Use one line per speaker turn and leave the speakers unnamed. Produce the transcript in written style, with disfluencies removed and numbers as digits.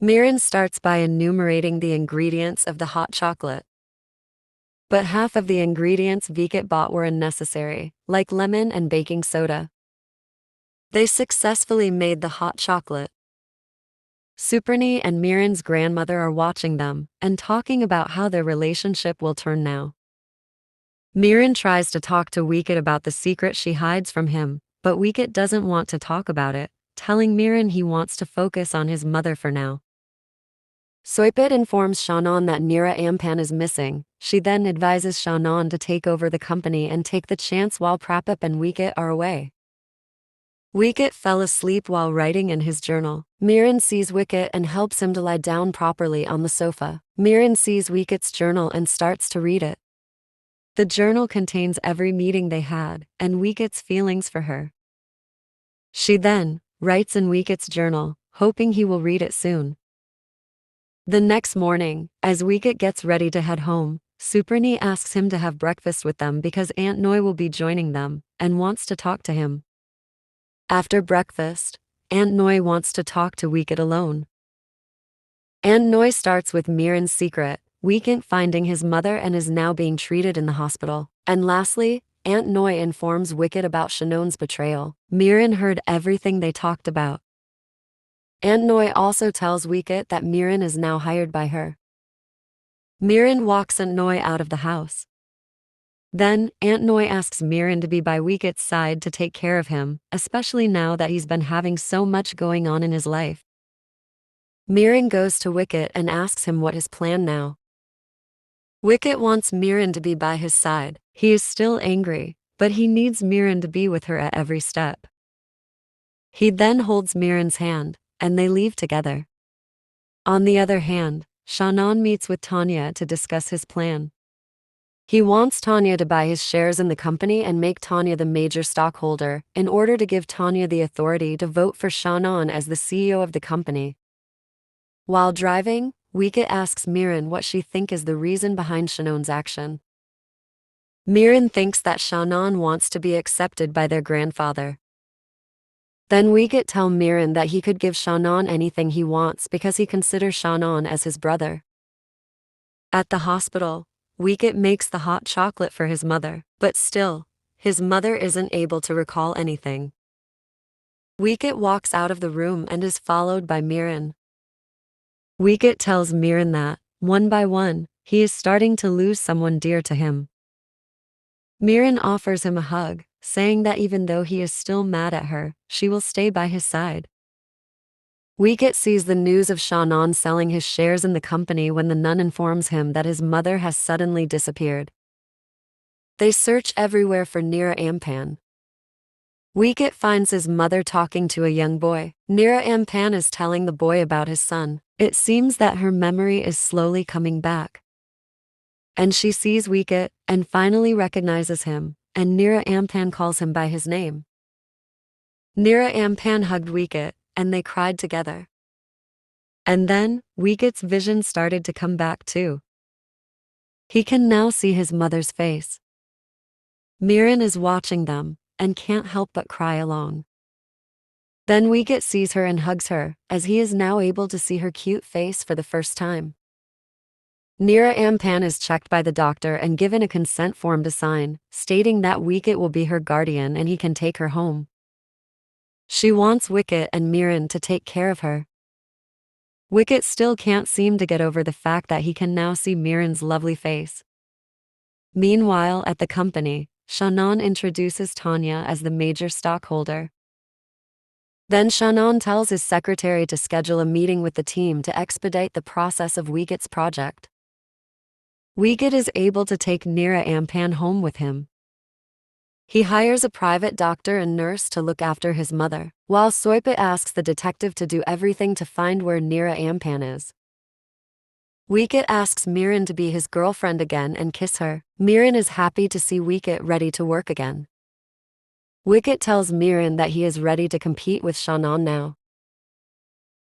Miran starts by enumerating the ingredients of the hot chocolate. But half of the ingredients Veekit bought were unnecessary, like lemon and baking soda. They successfully made the hot chocolate. Suparni and Miran's grandmother are watching them and talking about how their relationship will turn now. Miran tries to talk to Veekit about the secret she hides from him, but Veekit doesn't want to talk about it, telling Miran he wants to focus on his mother for now. Soipit informs Shannon that Neraaumphan is missing. She then advises Shannon to take over the company and take the chance while Prapap and Veekit are away. Veekit fell asleep while writing in his journal. Miran sees Veekit and helps him to lie down properly on the sofa. Miran sees Veekit's journal and starts to read it. The journal contains every meeting they had and Veekit's feelings for her. She then writes in Veekit's journal, hoping he will read it soon. The next morning, as Veekit gets ready to head home, Suparni asks him to have breakfast with them because Aunt Noi will be joining them and wants to talk to him. After breakfast, Aunt Noi wants to talk to Veekit alone. Aunt Noi starts with Miran's secret, Veekit finding his mother and is now being treated in the hospital. And lastly, Aunt Noi informs Veekit about Shannon's betrayal. Miran heard everything they talked about. Aunt Noi also tells Veekit that Miran is now hired by her. Miran walks Aunt Noi out of the house. Then, Aunt Noi asks Miran to be by Veekit's side to take care of him, especially now that he's been having so much going on in his life. Miran goes to Veekit and asks him what his plan now. Veekit wants Miran to be by his side. He is still angry, but he needs Miran to be with her at every step. He then holds Miran's hand, and they leave together. On the other hand, Shannon meets with Tanya to discuss his plan. He wants Tanya to buy his shares in the company and make Tanya the major stockholder, in order to give Tanya the authority to vote for Shannon as the CEO of the company. While driving, Veekit asks Miran what she thinks is the reason behind Shannon's action. Miran thinks that Shannon wants to be accepted by their grandfather. Then Veekit tells Miran that he could give Shannon anything he wants because he considers Shannon as his brother. At the hospital, Veekit makes the hot chocolate for his mother, but still, his mother isn't able to recall anything. Veekit walks out of the room and is followed by Miran. Veekit tells Miran that, one by one, he is starting to lose someone dear to him. Miran offers him a hug, saying that even though he is still mad at her, she will stay by his side. Veekit sees the news of Shannon selling his shares in the company when the nun informs him that his mother has suddenly disappeared. They search everywhere for Neraaumphan. Veekit finds his mother talking to a young boy. Neraaumphan is telling the boy about his son. It seems that her memory is slowly coming back. And she sees Veekit and finally recognizes him, and Neraaumphan calls him by his name. Neraaumphan hugged Veekit, and they cried together. And then, Veekit's vision started to come back too. He can now see his mother's face. Miran is watching them, and can't help but cry along. Then Veekit sees her and hugs her, as he is now able to see her cute face for the first time. Neraaumphan is checked by the doctor and given a consent form to sign, stating that Veekit will be her guardian and he can take her home. She wants Veekit and Miran to take care of her. Veekit still can't seem to get over the fact that he can now see Miran's lovely face. Meanwhile, at the company, Shannon introduces Tanya as the major stockholder. Then Shannon tells his secretary to schedule a meeting with the team to expedite the process of Veekit's project. Veekit is able to take Neraaumphan home with him. He hires a private doctor and nurse to look after his mother, while Soipit asks the detective to do everything to find where Neraaumphan is. Veekit asks Miran to be his girlfriend again and kiss her. Miran is happy to see Veekit ready to work again. Veekit tells Miran that he is ready to compete with Shannon now.